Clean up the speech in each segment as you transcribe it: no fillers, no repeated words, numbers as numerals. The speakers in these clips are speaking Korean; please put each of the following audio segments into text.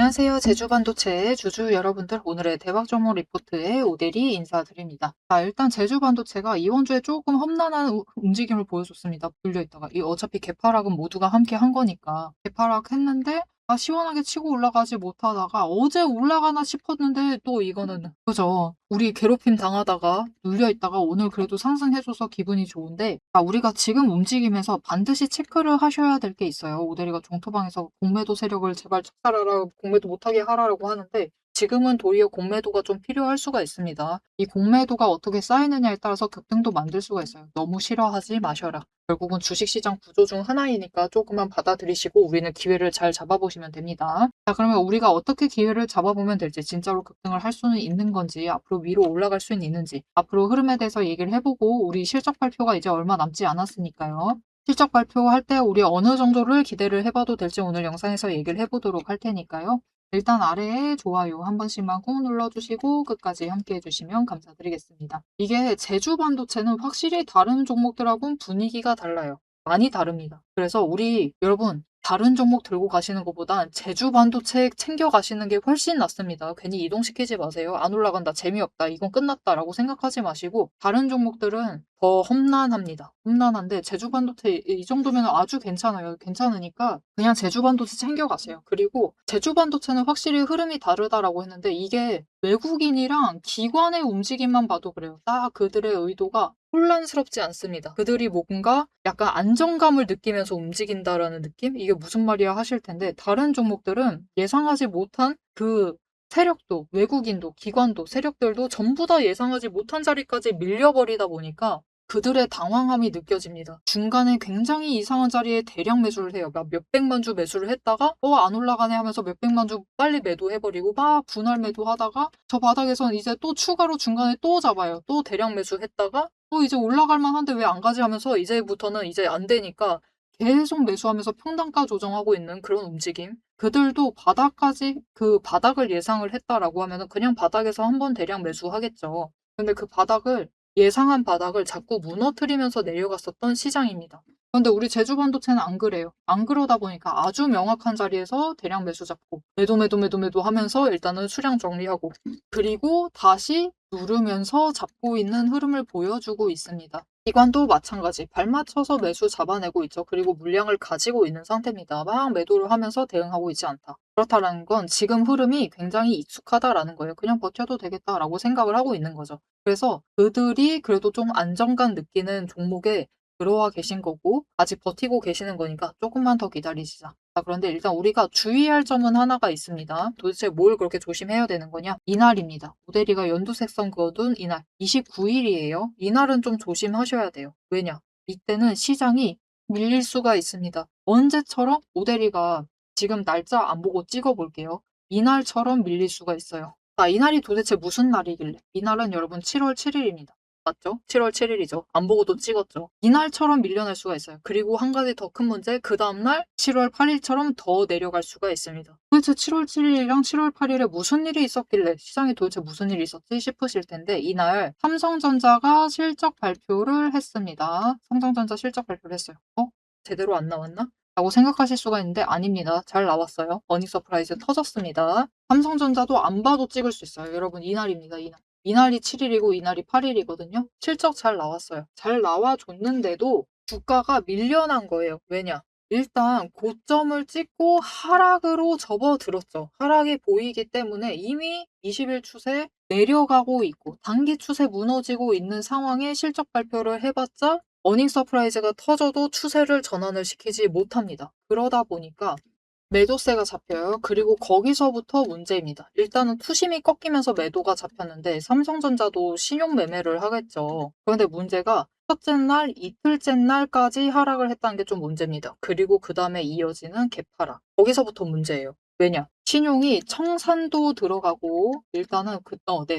안녕하세요. 제주반도체 주주 여러분들, 오늘의 대박 종목 리포트에 오대리 인사드립니다. 자, 일단 제주반도체가 이번 주에 조금 험난한 움직임을 보여줬습니다. 불려있다가. 이 어차피 개파락은 모두가 함께 한 거니까. 개파락 했는데 시원하게 치고 올라가지 못하다가 어제 올라가나 싶었는데 또 이거는 그죠. 우리 괴롭힘 당하다가 눌려있다가 오늘 그래도 상승해줘서 기분이 좋은데, 우리가 지금 움직이면서 반드시 체크를 하셔야 될 게 있어요. 오대리가 종토방에서 공매도 세력을 제발 착살하라, 공매도 못하게 하라고 하는데, 지금은 도리어 공매도가 좀 필요할 수가 있습니다. 이 공매도가 어떻게 쌓이느냐에 따라서 급등도 만들 수가 있어요. 너무 싫어하지 마셔라. 결국은 주식시장 구조 중 하나이니까 조금만 받아들이시고 우리는 기회를 잘 잡아보시면 됩니다. 자, 그러면 우리가 어떻게 기회를 잡아보면 될지, 진짜로 급등을 할 수는 있는 건지, 앞으로 위로 올라갈 수는 있는지, 앞으로 흐름에 대해서 얘기를 해보고, 우리 실적 발표가 이제 얼마 남지 않았으니까요. 실적 발표할 때 우리 어느 정도를 기대를 해봐도 될지 오늘 영상에서 얘기를 해보도록 할 테니까요. 일단 아래에 좋아요 한 번씩만 꾹 눌러주시고 끝까지 함께 해주시면 감사드리겠습니다. 이게 제주반도체는 확실히 다른 종목들하고는 분위기가 달라요. 많이 다릅니다. 그래서 우리 여러분, 다른 종목 들고 가시는 것보단 제주반도체 챙겨 가시는 게 훨씬 낫습니다. 괜히 이동시키지 마세요. 안 올라간다, 재미없다, 이건 끝났다라고 생각하지 마시고, 다른 종목들은 더 험난합니다. 험난한데 제주반도체 이 정도면 아주 괜찮아요. 괜찮으니까 그냥 제주반도체 챙겨 가세요. 그리고 제주반도체는 확실히 흐름이 다르다라고 했는데, 이게 외국인이랑 기관의 움직임만 봐도 그래요. 딱 그들의 의도가 혼란스럽지 않습니다. 그들이 뭔가 약간 안정감을 느끼면서 움직인다라는 느낌? 이게 무슨 말이야 하실 텐데, 다른 종목들은 예상하지 못한 그 세력도, 외국인도, 기관도, 세력들도 전부 다 예상하지 못한 자리까지 밀려버리다 보니까 그들의 당황함이 느껴집니다. 중간에 굉장히 이상한 자리에 대량 매수를 해요. 막 몇백만 주 매수를 했다가 안 올라가네 하면서 몇백만 주 빨리 매도해버리고 막 분할 매도하다가 저 바닥에선 이제 또 추가로 중간에 또 잡아요. 또 대량 매수했다가 이제 올라갈 만한데 왜 안 가지 하면서 이제부터는 이제 안 되니까 계속 매수하면서 평단가 조정하고 있는 그런 움직임. 그들도 바닥까지, 그 바닥을 예상을 했다라고 하면은 그냥 바닥에서 한번 대량 매수하겠죠. 근데 그 바닥을, 예상한 바닥을 자꾸 무너뜨리면서 내려갔었던 시장입니다. 그런데 우리 제주반도체는 안 그래요. 안 그러다 보니까 아주 명확한 자리에서 대량 매수 잡고 매도 하면서 일단은 수량 정리하고, 그리고 다시 누르면서 잡고 있는 흐름을 보여주고 있습니다. 기관도 마찬가지 발맞춰서 매수 잡아내고 있죠. 그리고 물량을 가지고 있는 상태입니다. 막 매도를 하면서 대응하고 있지 않다. 그렇다는 건 지금 흐름이 굉장히 익숙하다라는 거예요. 그냥 버텨도 되겠다라고 생각을 하고 있는 거죠. 그래서 그들이 그래도 좀 안정감 느끼는 종목에 들어와 계신 거고, 아직 버티고 계시는 거니까 조금만 더 기다리시자. 자, 그런데 일단 우리가 주의할 점은 하나가 있습니다. 도대체 뭘 그렇게 조심해야 되는 거냐? 이날입니다. 오대리가 연두색선 그어둔 이날 29일이에요. 이날은 좀 조심하셔야 돼요. 왜냐? 이때는 시장이 밀릴 수가 있습니다. 언제처럼? 오대리가 지금 날짜 안 보고 찍어볼게요. 이날처럼 밀릴 수가 있어요. 이날이 도대체 무슨 날이길래? 이날은 여러분 7월 7일입니다. 맞죠? 7월 7일이죠. 안 보고도 찍었죠. 이날처럼 밀려날 수가 있어요. 그리고 한 가지 더 큰 문제, 그 다음날 7월 8일처럼 더 내려갈 수가 있습니다. 도대체 7월 7일이랑 7월 8일에 무슨 일이 있었길래, 시장에 도대체 무슨 일이 있었지 싶으실 텐데, 이날 삼성전자가 실적 발표를 했습니다. 삼성전자 실적 발표를 했어요. 제대로 안 나왔나? 라고 생각하실 수가 있는데 아닙니다. 잘 나왔어요. 어닝 서프라이즈 터졌습니다. 삼성전자도 안 봐도 찍을 수 있어요. 여러분, 이날입니다. 이날. 이날이 7일이고 이날이 8일이거든요. 실적 잘 나왔어요. 잘 나와줬는데도 주가가 밀려난 거예요. 왜냐? 일단 고점을 찍고 하락으로 접어들었죠. 하락이 보이기 때문에 이미 20일 추세 내려가고 있고 단기 추세 무너지고 있는 상황에 실적 발표를 해봤자 어닝 서프라이즈가 터져도 추세를 전환을 시키지 못합니다. 그러다 보니까 매도세가 잡혀요. 그리고 거기서부터 문제입니다. 일단은 투심이 꺾이면서 매도가 잡혔는데 삼성전자도 신용 매매를 하겠죠. 그런데 문제가 첫째 날, 이틀째 날까지 하락을 했다는 게 좀 문제입니다. 그리고 그 다음에 이어지는 개파락. 거기서부터 문제예요. 왜냐? 신용이 청산도 들어가고 일단은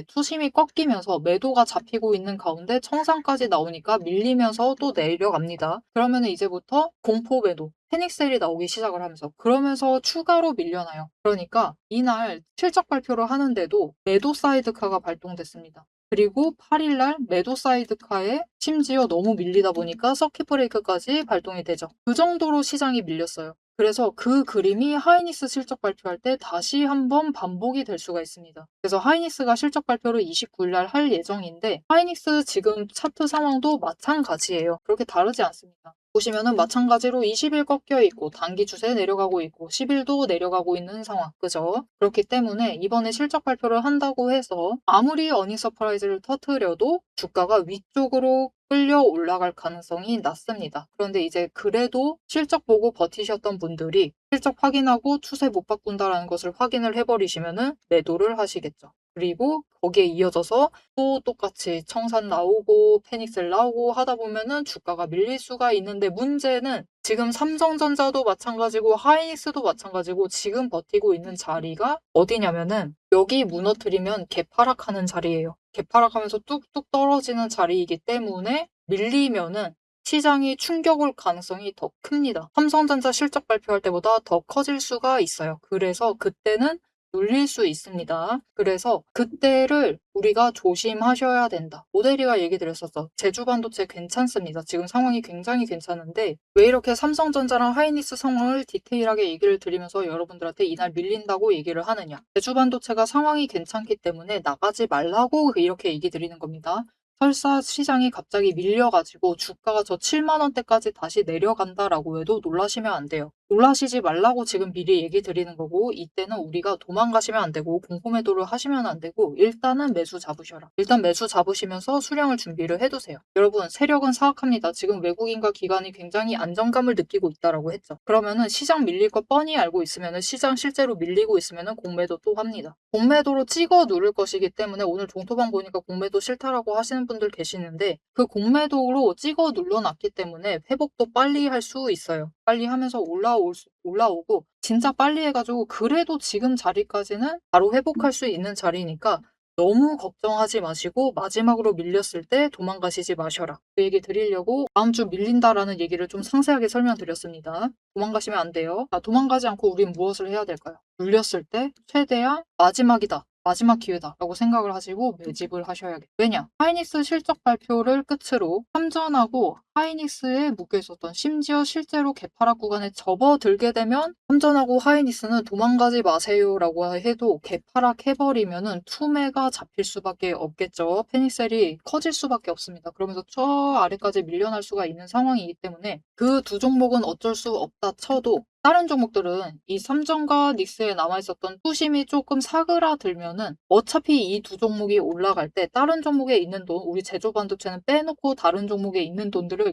투심이 꺾이면서 매도가 잡히고 있는 가운데 청산까지 나오니까 밀리면서 또 내려갑니다. 그러면 이제부터 공포 매도, 패닉셀이 나오기 시작을 하면서 그러면서 추가로 밀려나요. 그러니까 이날 실적 발표를 하는데도 매도 사이드카가 발동됐습니다. 그리고 8일날 매도 사이드카에 심지어 너무 밀리다 보니까 서킷 브레이크까지 발동이 되죠. 그 정도로 시장이 밀렸어요. 그래서 그 그림이 하이닉스 실적 발표할 때 다시 한번 반복이 될 수가 있습니다. 그래서 하이닉스가 실적 발표를 29일 날 할 예정인데 하이닉스 지금 차트 상황도 마찬가지예요. 그렇게 다르지 않습니다. 보시면은 마찬가지로 20일 꺾여 있고 단기 추세 내려가고 있고 10일도 내려가고 있는 상황. 그죠? 그렇기 때문에 이번에 실적 발표를 한다고 해서 아무리 어닝 서프라이즈를 터뜨려도 주가가 위쪽으로 끌려 올라갈 가능성이 낮습니다. 그런데 이제 그래도 실적 보고 버티셨던 분들이 실적 확인하고 추세 못 바꾼다라는 것을 확인을 해버리시면은 매도를 하시겠죠. 그리고 거기에 이어져서 또 똑같이 청산 나오고 페닉셀 나오고 하다 보면은 주가가 밀릴 수가 있는데 문제는 지금 삼성전자도 마찬가지고 하이닉스도 마찬가지고 지금 버티고 있는 자리가 어디냐면은 여기 무너뜨리면 개파락하는 자리예요. 개파락하면서 뚝뚝 떨어지는 자리이기 때문에 밀리면은 시장이 충격 올 가능성이 더 큽니다. 삼성전자 실적 발표할 때보다 더 커질 수가 있어요. 그래서 그때는 눌릴 수 있습니다. 그래서 그때를 우리가 조심하셔야 된다. 오대리가 얘기 드렸었어. 제주반도체 괜찮습니다. 지금 상황이 굉장히 괜찮은데 왜 이렇게 삼성전자랑 하이닉스 상황을 디테일하게 얘기를 드리면서 여러분들한테 이날 밀린다고 얘기를 하느냐. 제주반도체가 상황이 괜찮기 때문에 나가지 말라고 이렇게 얘기 드리는 겁니다. 설사 시장이 갑자기 밀려가지고 주가가 저 7만 원대까지 다시 내려간다라고 해도 놀라시면 안 돼요. 놀라시지 말라고 지금 미리 얘기 드리는 거고 이때는 우리가 도망가시면 안 되고 공포매도를 하시면 안 되고 일단은 매수 잡으셔라. 일단 매수 잡으시면서 수량을 준비를 해두세요. 여러분 세력은 사악합니다. 지금 외국인과 기관이 굉장히 안정감을 느끼고 있다라고 했죠. 그러면은 시장 밀릴 거 뻔히 알고 있으면은 시장 실제로 밀리고 있으면은 공매도 또 합니다. 공매도로 찍어 누를 것이기 때문에 오늘 종토방 보니까 공매도 싫다라고 하시는 분들 계시는데 그 공매도로 찍어 눌러놨기 때문에 회복도 빨리 할 수 있어요. 빨리 하면서 올라오고 진짜 빨리 해가지고 그래도 지금 자리까지는 바로 회복할 수 있는 자리니까 너무 걱정하지 마시고 마지막으로 밀렸을 때 도망가시지 마셔라. 그 얘기 드리려고 다음 주 밀린다라는 얘기를 좀 상세하게 설명드렸습니다. 도망가시면 안 돼요. 자, 도망가지 않고 우린 무엇을 해야 될까요? 눌렸을 때 최대한 마지막이다. 마지막 기회다 라고 생각을 하시고 매집을 하셔야겠죠. 왜냐? 하이닉스 실적 발표를 끝으로 삼전하고 하이닉스에 묶여 있었던 심지어 실제로 개파락 구간에 접어들게 되면 삼전하고 하이닉스는 도망가지 마세요라고 해도 개파락 해버리면은 투매가 잡힐 수밖에 없겠죠. 페닉셀이 커질 수밖에 없습니다. 그러면서 저 아래까지 밀려날 수가 있는 상황이기 때문에 그 두 종목은 어쩔 수 없다 쳐도 다른 종목들은 이 삼성과 닉스에 남아있었던 투심이 조금 사그라들면은 어차피 이 두 종목이 올라갈 때 다른 종목에 있는 돈, 우리 제조반도체는 빼놓고 다른 종목에 있는 돈들을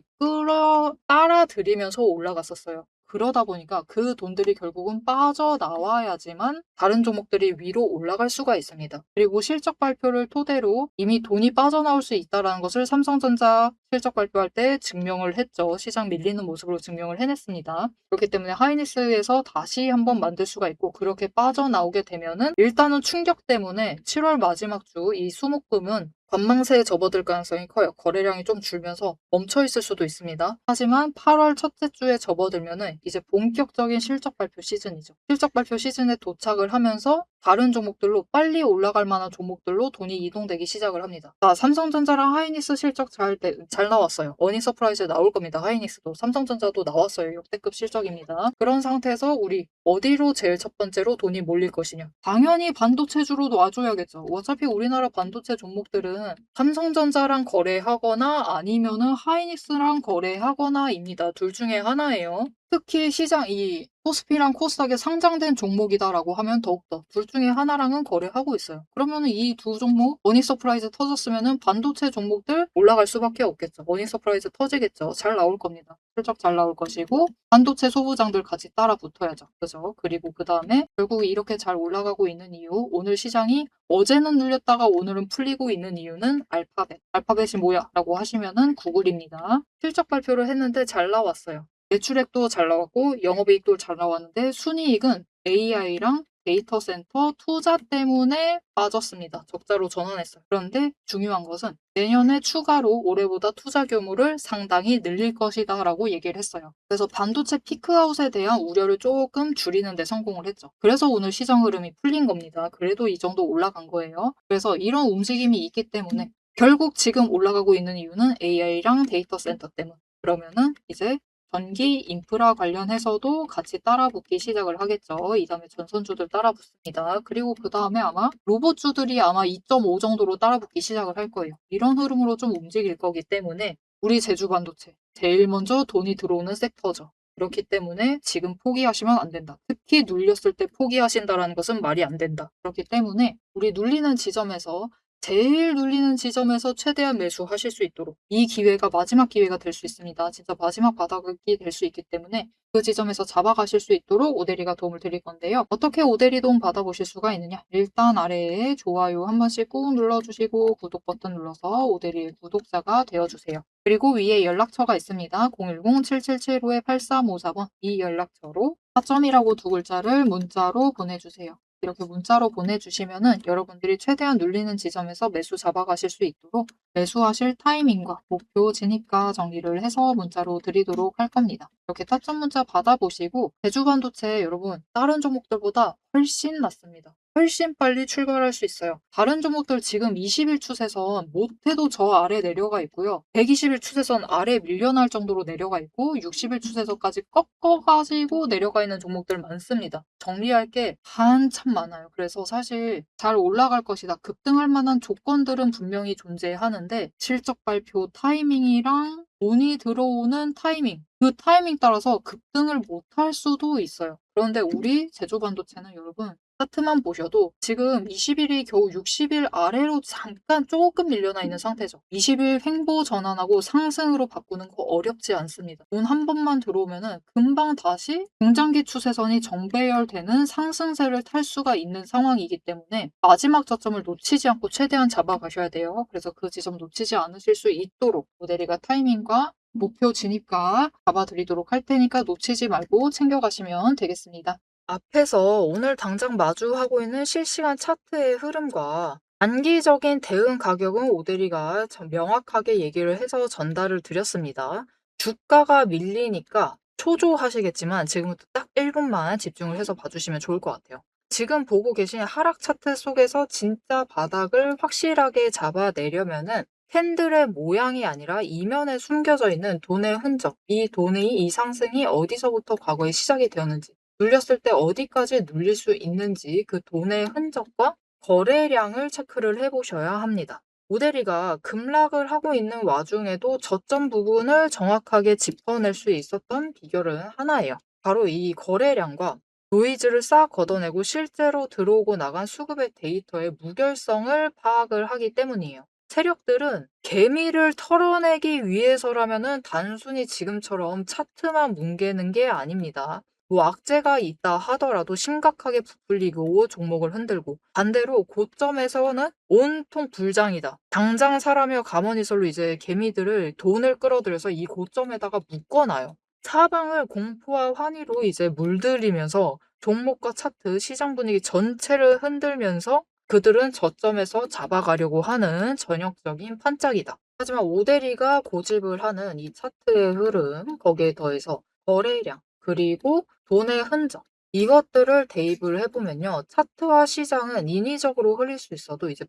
따라들이면서 올라갔었어요. 그러다 보니까 그 돈들이 결국은 빠져나와야지만 다른 종목들이 위로 올라갈 수가 있습니다. 그리고 실적 발표를 토대로 이미 돈이 빠져나올 수 있다는 것을 삼성전자 실적 발표할 때 증명을 했죠. 시장 밀리는 모습으로 증명을 해냈습니다. 그렇기 때문에 하이닉스에서 다시 한번 만들 수가 있고 그렇게 빠져나오게 되면은 일단은 충격 때문에 7월 마지막 주 이 수목금은 관망세에 접어들 가능성이 커요. 거래량이 좀 줄면서 멈춰 있을 수도 있습니다. 하지만 8월 첫째 주에 접어들면은 이제 본격적인 실적 발표 시즌이죠. 실적 발표 시즌에 도착을 하면서 다른 종목들로 빨리 올라갈 만한 종목들로 돈이 이동되기 시작을 합니다. 자, 삼성전자랑 하이닉스 실적 잘 나왔어요. 어닝 서프라이즈 나올 겁니다. 하이닉스도 삼성전자도 나왔어요. 역대급 실적입니다. 그런 상태에서 우리 어디로 제일 첫 번째로 돈이 몰릴 것이냐? 당연히 반도체주로 놔줘야겠죠. 어차피 우리나라 반도체 종목들은 삼성전자랑 거래하거나 아니면은 하이닉스랑 거래하거나입니다. 둘 중에 하나예요. 특히 시장 이 코스피랑 코스닥에 상장된 종목이다라고 하면 더욱더 둘 중에 하나랑은 거래하고 있어요. 그러면은 이 두 종목 어닝 서프라이즈 터졌으면은 반도체 종목들 올라갈 수밖에 없겠죠. 어닝 서프라이즈 터지겠죠. 잘 나올 겁니다. 실적 잘 나올 것이고 반도체 소부장들 같이 따라 붙어야죠. 그죠? 그리고 그 다음에 결국 이렇게 잘 올라가고 있는 이유 오늘 시장이 어제는 눌렸다가 오늘은 풀리고 있는 이유는 알파벳. 알파벳이 뭐야? 라고 하시면은 구글입니다. 실적 발표를 했는데 잘 나왔어요. 매출액도 잘 나왔고 영업이익도 잘 나왔는데 순이익은 AI랑 데이터 센터 투자 때문에 빠졌습니다. 적자로 전환했어요. 그런데 중요한 것은 내년에 추가로 올해보다 투자 규모를 상당히 늘릴 것이다 라고 얘기를 했어요. 그래서 반도체 피크아웃에 대한 우려를 조금 줄이는 데 성공을 했죠. 그래서 오늘 시장 흐름이 풀린 겁니다. 그래도 이 정도 올라간 거예요. 그래서 이런 움직임이 있기 때문에 결국 지금 올라가고 있는 이유는 AI랑 데이터 센터 때문. 그러면은 이제 전기, 인프라 관련해서도 같이 따라붙기 시작을 하겠죠. 이 다음에 전선주들 따라붙습니다. 그리고 그 다음에 아마 로봇주들이 아마 2.5 정도로 따라붙기 시작을 할 거예요. 이런 흐름으로 좀 움직일 거기 때문에 우리 제주 반도체 제일 먼저 돈이 들어오는 섹터죠. 그렇기 때문에 지금 포기하시면 안 된다. 특히 눌렸을 때 포기하신다라는 것은 말이 안 된다. 그렇기 때문에 우리 눌리는 지점에서 제일 눌리는 지점에서 최대한 매수하실 수 있도록 이 기회가 마지막 기회가 될 수 있습니다. 진짜 마지막 바닥이 될 수 있기 때문에 그 지점에서 잡아가실 수 있도록 오대리가 도움을 드릴 건데요. 어떻게 오대리 도움 받아보실 수가 있느냐? 일단 아래에 좋아요 한 번씩 꾹 눌러주시고 구독 버튼 눌러서 오대리의 구독자가 되어주세요. 그리고 위에 연락처가 있습니다. 010-7775-8354번 이 연락처로 4점이라고 두 글자를 문자로 보내주세요. 이렇게 문자로 보내주시면은 여러분들이 최대한 눌리는 지점에서 매수 잡아가실 수 있도록 매수하실 타이밍과 목표 진입가 정리를 해서 문자로 드리도록 할 겁니다. 이렇게 타점 문자 받아보시고 제주반도체 여러분 다른 종목들보다 훨씬 낫습니다. 훨씬 빨리 출발할 수 있어요. 다른 종목들 지금 20일 추세선 못해도 저 아래 내려가 있고요. 120일 추세선 아래 밀려날 정도로 내려가 있고 60일 추세선까지 꺾어가지고 내려가 있는 종목들 많습니다. 정리할 게 한참 많아요. 그래서 사실 잘 올라갈 것이다. 급등할 만한 조건들은 분명히 존재하는데 실적 발표 타이밍이랑 돈이 들어오는 타이밍 그 타이밍 따라서 급등을 못할 수도 있어요. 그런데 우리 제조반도체는 여러분 차트만 보셔도 지금 20일이 겨우 60일 아래로 잠깐 조금 밀려나 있는 상태죠. 20일 횡보 전환하고 상승으로 바꾸는 거 어렵지 않습니다. 돈 한 번만 들어오면은 금방 다시 중장기 추세선이 정배열되는 상승세를 탈 수가 있는 상황이기 때문에 마지막 저점을 놓치지 않고 최대한 잡아가셔야 돼요. 그래서 그 지점 놓치지 않으실 수 있도록 모델이가 타이밍과 목표 진입가 잡아드리도록 할 테니까 놓치지 말고 챙겨가시면 되겠습니다. 앞에서 오늘 당장 마주하고 있는 실시간 차트의 흐름과 단기적인 대응 가격은 오대리가 명확하게 얘기를 해서 전달을 드렸습니다. 주가가 밀리니까 초조하시겠지만 지금부터 딱 1분만 집중을 해서 봐주시면 좋을 것 같아요. 지금 보고 계신 하락 차트 속에서 진짜 바닥을 확실하게 잡아내려면은 캔들의 모양이 아니라 이면에 숨겨져 있는 돈의 흔적, 이 돈의 이 상승이 어디서부터 과거에 시작이 되었는지, 눌렸을 때 어디까지 눌릴 수 있는지 그 돈의 흔적과 거래량을 체크를 해보셔야 합니다. 모델이가 급락을 하고 있는 와중에도 저점 부분을 정확하게 짚어낼 수 있었던 비결은 하나예요. 바로 이 거래량과 노이즈를 싹 걷어내고 실제로 들어오고 나간 수급의 데이터의 무결성을 파악을 하기 때문이에요. 세력들은 개미를 털어내기 위해서라면은 단순히 지금처럼 차트만 뭉개는 게 아닙니다. 뭐 악재가 있다 하더라도 심각하게 부풀리고 종목을 흔들고 반대로 고점에서는 온통 불장이다. 당장 사라며 가머니설로 이제 개미들을 돈을 끌어들여서 이 고점에다가 묶어놔요. 사방을 공포와 환희로 이제 물들이면서 종목과 차트, 시장 분위기 전체를 흔들면서 그들은 저점에서 잡아가려고 하는 전형적인 판짝이다. 하지만 오대리가 고집을 하는 이 차트의 흐름, 거기에 더해서 거래량, 그리고 돈의 흔적, 이것들을 대입을 해보면요. 차트와 시장은 인위적으로 흘릴 수 있어도 이제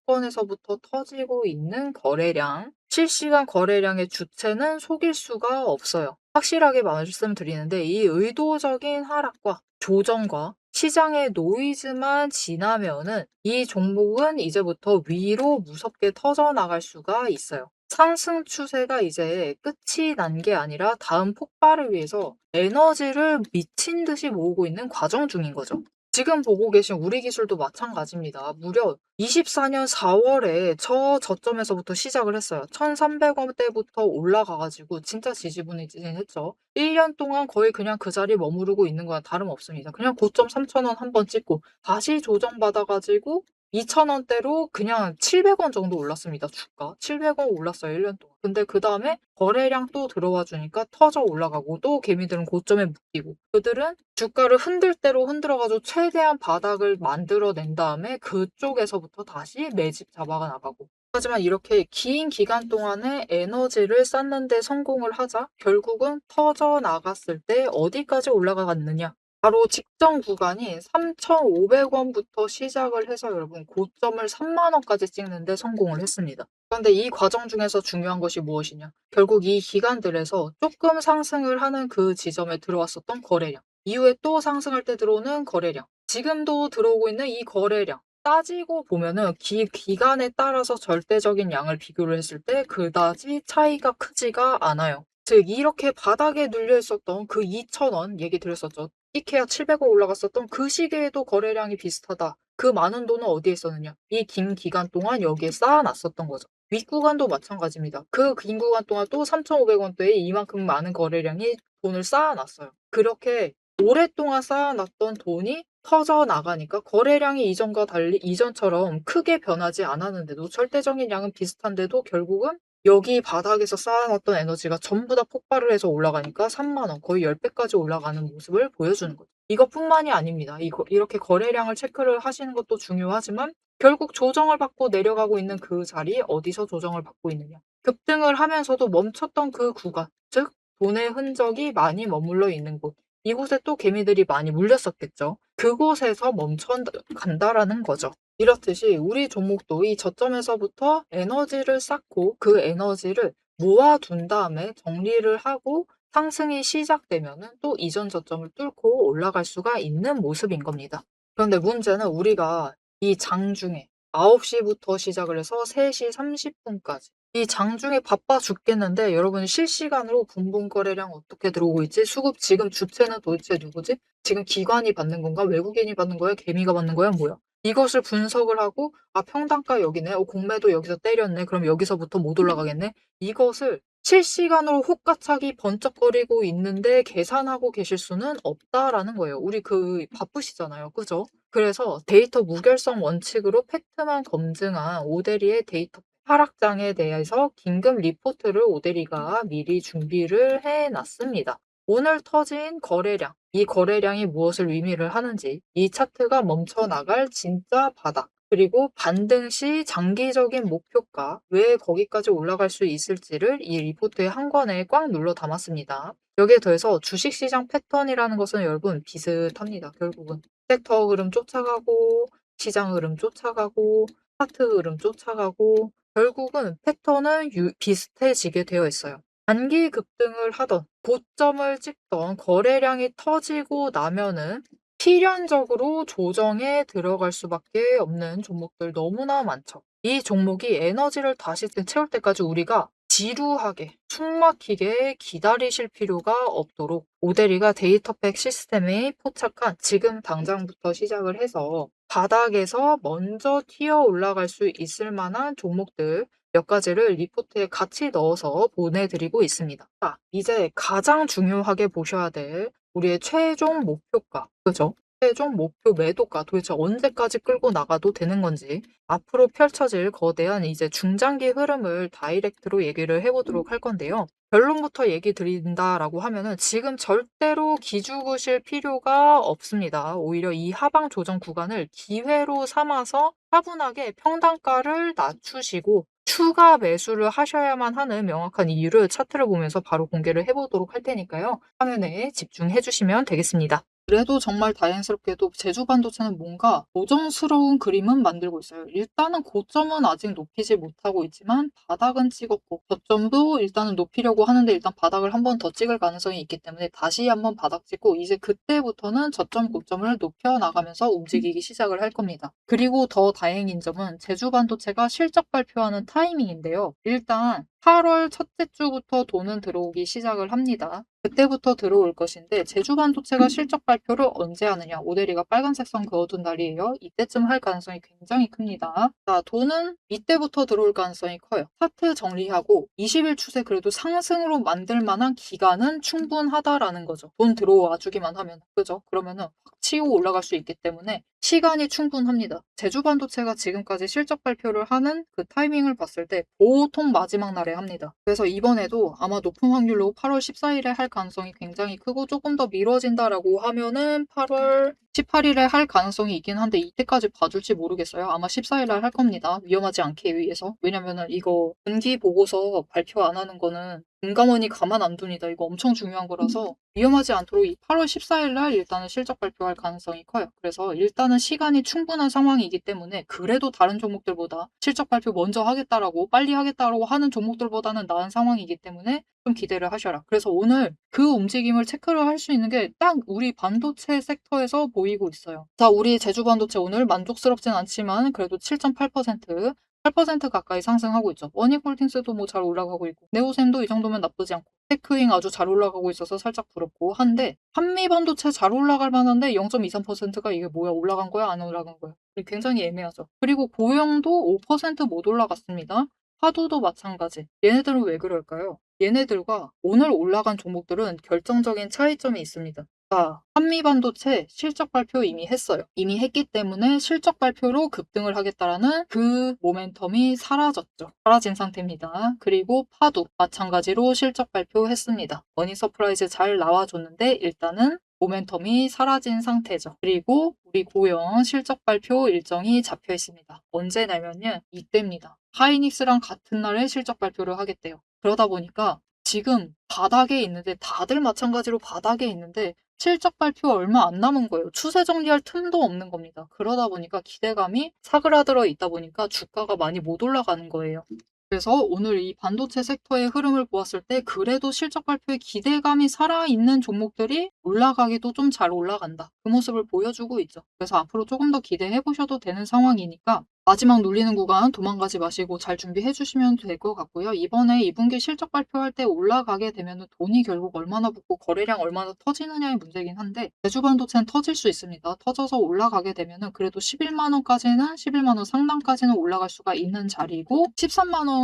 바닥권에서부터 터지고 있는 거래량, 실시간 거래량의 주체는 속일 수가 없어요. 확실하게 말씀드리는데 이 의도적인 하락과 조정과 시장의 노이즈만 지나면은 이 종목은 이제부터 위로 무섭게 터져나갈 수가 있어요. 상승 추세가 이제 끝이 난 게 아니라 다음 폭발을 위해서 에너지를 미친 듯이 모으고 있는 과정 중인 거죠. 지금 보고 계신 우리 기술도 마찬가지입니다. 무려 24년 4월에 저점에서부터 시작을 했어요. 1,300원대부터 올라가가지고 진짜 지지부진했죠. 1년 동안 거의 그냥 그 자리에 머무르고 있는 거랑 다름없습니다. 그냥 고점 3,000원 한번 찍고 다시 조정받아가지고 2,000원대로 그냥 700원 정도 올랐습니다. 주가. 700원 올랐어요. 1년 동안. 근데 그 다음에 거래량 또 들어와 주니까 터져 올라가고 또 개미들은 고점에 묶이고 그들은 주가를 흔들 대로 흔들어가지고 최대한 바닥을 만들어낸 다음에 그쪽에서부터 다시 매집 잡아가 나가고 하지만 이렇게 긴 기간 동안에 에너지를 쌓는 데 성공을 하자 결국은 터져 나갔을 때 어디까지 올라가갔느냐 바로 직전 구간이 3,500원부터 시작을 해서 여러분 고점을 3만 원까지 찍는데 성공을 했습니다. 그런데 이 과정 중에서 중요한 것이 무엇이냐? 결국 이 기간들에서 조금 상승을 하는 그 지점에 들어왔었던 거래량, 이후에 또 상승할 때 들어오는 거래량, 지금도 들어오고 있는 이 거래량, 따지고 보면은 기간에 따라서 절대적인 양을 비교를 했을 때 그다지 차이가 크지가 않아요. 즉 이렇게 바닥에 눌려 있었던 그 2,000원 얘기 드렸었죠. 이케아 700원 올라갔었던 그 시기에도 거래량이 비슷하다. 그 많은 돈은 어디에 있었느냐? 이 긴 기간 동안 여기에 쌓아놨었던 거죠. 윗구간도 마찬가지입니다. 그 긴 구간 동안 또 3,500원대에 이만큼 많은 거래량이 돈을 쌓아놨어요. 그렇게 오랫동안 쌓아놨던 돈이 터져나가니까 거래량이 이전과 달리 이전처럼 크게 변하지 않았는데도 절대적인 양은 비슷한데도 결국은 여기 바닥에서 쌓아놨던 에너지가 전부 다 폭발을 해서 올라가니까 3만 원, 거의 10배까지 올라가는 모습을 보여주는 거죠. 이것뿐만이 아닙니다. 이렇게 거래량을 체크를 하시는 것도 중요하지만 결국 조정을 받고 내려가고 있는 그 자리 어디서 조정을 받고 있느냐. 급등을 하면서도 멈췄던 그 구간, 즉 돈의 흔적이 많이 머물러 있는 곳. 이곳에 또 개미들이 많이 물렸었겠죠. 그곳에서 멈춰 간다라는 거죠. 이렇듯이 우리 종목도 이 저점에서부터 에너지를 쌓고 그 에너지를 모아둔 다음에 정리를 하고 상승이 시작되면은 또 이전 저점을 뚫고 올라갈 수가 있는 모습인 겁니다. 그런데 문제는 우리가 이 장중에 9시부터 시작을 해서 3시 30분까지 이 장중에 바빠 죽겠는데 여러분 실시간으로 분봉 거래량 어떻게 들어오고 있지? 수급 지금 주체는 도대체 누구지? 지금 기관이 받는 건가? 외국인이 받는 거야? 개미가 받는 거야? 뭐야? 이것을 분석을 하고 평단가 여기네. 공매도 여기서 때렸네. 그럼 여기서부터 못 올라가겠네. 이것을 실시간으로 혹가차기 번쩍거리고 있는데 계산하고 계실 수는 없다라는 거예요. 우리 바쁘시잖아요. 그죠? 그래서 데이터 무결성 원칙으로 팩트만 검증한 오데리의 데이터 하락장에 대해서 긴급 리포트를 오데리가 미리 준비를 해놨습니다. 오늘 터진 거래량, 이 거래량이 무엇을 의미를 하는지, 이 차트가 멈춰나갈 진짜 바닥, 그리고 반등 시 장기적인 목표가 왜 거기까지 올라갈 수 있을지를 이 리포트의 한 권에 꽉 눌러 담았습니다. 여기에 더해서 주식시장 패턴이라는 것은 여러분 비슷합니다. 결국은 섹터 흐름 쫓아가고 시장 흐름 쫓아가고 차트 흐름 쫓아가고 결국은 패턴은 비슷해지게 되어 있어요. 단기 급등을 하던 고점을 찍던 거래량이 터지고 나면은 필연적으로 조정에 들어갈 수밖에 없는 종목들 너무나 많죠. 이 종목이 에너지를 다시 채울 때까지 우리가 지루하게 숨막히게 기다리실 필요가 없도록 오데리가 데이터팩 시스템에 포착한 지금 당장부터 시작을 해서 바닥에서 먼저 튀어 올라갈 수 있을 만한 종목들 몇 가지를 리포트에 같이 넣어서 보내드리고 있습니다. 자, 이제 가장 중요하게 보셔야 될 우리의 최종 목표가, 그죠? 최종 목표 매도가 도대체 언제까지 끌고 나가도 되는 건지 앞으로 펼쳐질 거대한 이제 중장기 흐름을 다이렉트로 얘기를 해보도록 할 건데요. 결론부터 얘기 드린다라고 하면은 지금 절대로 기죽으실 필요가 없습니다. 오히려 이 하방 조정 구간을 기회로 삼아서 차분하게 평단가를 낮추시고 추가 매수를 하셔야만 하는 명확한 이유를 차트를 보면서 바로 공개를 해보도록 할 테니까요. 화면에 집중해 주시면 되겠습니다. 그래도 정말 다행스럽게도 제주 반도체는 뭔가 도정스러운 그림은 만들고 있어요. 일단은 고점은 아직 높이지 못하고 있지만 바닥은 찍었고 저점도 일단은 높이려고 하는데 일단 바닥을 한 번 더 찍을 가능성이 있기 때문에 다시 한번 바닥 찍고 이제 그때부터는 저점 고점을 높여 나가면서 움직이기 시작을 할 겁니다. 그리고 더 다행인 점은 제주 반도체가 실적 발표하는 타이밍인데요. 일단 8월 첫째 주부터 돈은 들어오기 시작을 합니다. 그때부터 들어올 것인데 제주 반도체가 실적 발표를 언제 하느냐. 오데리가 빨간색 선 그어둔 날이에요. 이때쯤 할 가능성이 굉장히 큽니다. 자, 돈은 이때부터 들어올 가능성이 커요. 차트 정리하고 20일 추세 그래도 상승으로 만들 만한 기간은 충분하다라는 거죠. 돈 들어와 주기만 하면. 그죠? 그러면은 확 치고 올라갈 수 있기 때문에 시간이 충분합니다. 제주 반도체가 지금까지 실적 발표를 하는 그 타이밍을 봤을 때 보통 마지막 날에 합니다. 그래서 이번에도 아마 높은 확률로 8월 14일에 할 가능성이 굉장히 크고 조금 더 미뤄진다라고 하면은 8월 18일에 할 가능성이 있긴 한데 이때까지 봐줄지 모르겠어요. 아마 14일날 할 겁니다. 위험하지 않게 위해서. 왜냐면은 이거 분기 보고서 발표 안 하는 거는 금감원이 가만 안 둡니다. 이거 엄청 중요한 거라서 위험하지 않도록 이 8월 14일날 일단은 실적 발표할 가능성이 커요. 그래서 일단은 시간이 충분한 상황이기 때문에 그래도 다른 종목들보다 실적 발표 먼저 하겠다라고 빨리 하겠다라고 하는 종목들보다는 나은 상황이기 때문에 좀 기대를 하셔라. 그래서 오늘 그 움직임을 체크를 할 수 있는 게 딱 우리 반도체 섹터에서 보이고 있어요. 자, 우리 제주 반도체 오늘 만족스럽진 않지만 그래도 7.8%, 8% 가까이 상승하고 있죠. 원익홀딩스도 뭐 잘 올라가고 있고, 네오셈도 이 정도면 나쁘지 않고, 테크잉 아주 잘 올라가고 있어서 살짝 부럽고 한데, 한미 반도체 잘 올라갈 만한데 0.23%가 이게 뭐야? 올라간 거야? 안 올라간 거야? 굉장히 애매하죠. 그리고 고영도 5%못 올라갔습니다. 화두도 마찬가지. 얘네들은 왜 그럴까요? 얘네들과 오늘 올라간 종목들은 결정적인 차이점이 있습니다. 자, 한미반도체 실적 발표 이미 했어요. 이미 했기 때문에 실적 발표로 급등을 하겠다라는 그 모멘텀이 사라졌죠. 사라진 상태입니다. 그리고 파도 마찬가지로 실적 발표했습니다. 머니 서프라이즈 잘 나와줬는데 일단은 모멘텀이 사라진 상태죠. 그리고 우리 고영 실적 발표 일정이 잡혀 있습니다. 언제 나면요? 이때입니다. 하이닉스랑 같은 날에 실적 발표를 하겠대요. 그러다 보니까 지금 바닥에 있는데 다들 마찬가지로 바닥에 있는데 실적 발표 얼마 안 남은 거예요. 추세 정리할 틈도 없는 겁니다. 그러다 보니까 기대감이 사그라들어 있다 보니까 주가가 많이 못 올라가는 거예요. 그래서 오늘 이 반도체 섹터의 흐름을 보았을 때 그래도 실적 발표에 기대감이 살아있는 종목들이 올라가기도 좀 잘 올라간다. 그 모습을 보여주고 있죠. 그래서 앞으로 조금 더 기대해 보셔도 되는 상황이니까 마지막 눌리는 구간 도망가지 마시고 잘 준비해 주시면 될 것 같고요. 이번에 2분기 실적 발표할 때 올라가게 되면 돈이 결국 얼마나 붙고 거래량 얼마나 터지느냐의 문제긴 한데 제주반도체는 터질 수 있습니다. 터져서 올라가게 되면 그래도 11만 원까지는 11만 원 상단까지는 올라갈 수가 있는 자리고 13만 원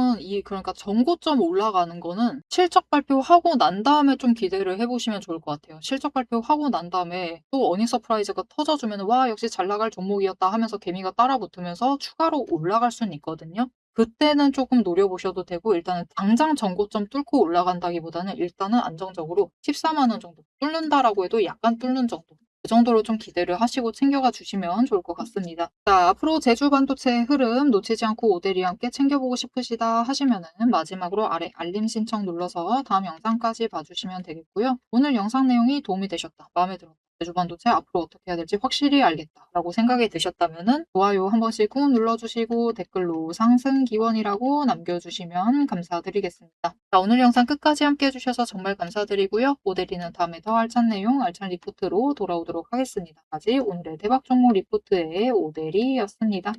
그러니까 전고점 올라가는 거는 실적 발표하고 난 다음에 좀 기대를 해보시면 좋을 것 같아요. 실적 발표하고 난 다음에 또 어닝 서프라이즈가 터져주면 와 역시 잘 나갈 종목이었다 하면서 개미가 따라 붙으면서 추가로 올라갈 수는 있거든요. 그때는 조금 노려보셔도 되고 일단은 당장 전고점 뚫고 올라간다기보다는 일단은 안정적으로 14만 원 정도 뚫는다라고 해도 약간 뚫는 정도. 그 정도로 좀 기대를 하시고 챙겨가 주시면 좋을 것 같습니다. 자, 앞으로 제주 반도체의 흐름 놓치지 않고 오데리와 함께 챙겨보고 싶으시다 하시면은 마지막으로 아래 알림 신청 눌러서 다음 영상까지 봐주시면 되겠고요. 오늘 영상 내용이 도움이 되셨다, 마음에 들었다, 제주 반도체 앞으로 어떻게 해야 될지 확실히 알겠다라고 생각이 드셨다면은 좋아요 한 번씩 꾹 눌러주시고 댓글로 상승 기원이라고 남겨주시면 감사드리겠습니다. 자, 오늘 영상 끝까지 함께 해주셔서 정말 감사드리고요. 오데리는 다음에 더 알찬 내용, 알찬 리포트로 돌아오도록 하겠습니다. 까지 오늘의 대박 종목 리포트의 오데리였습니다.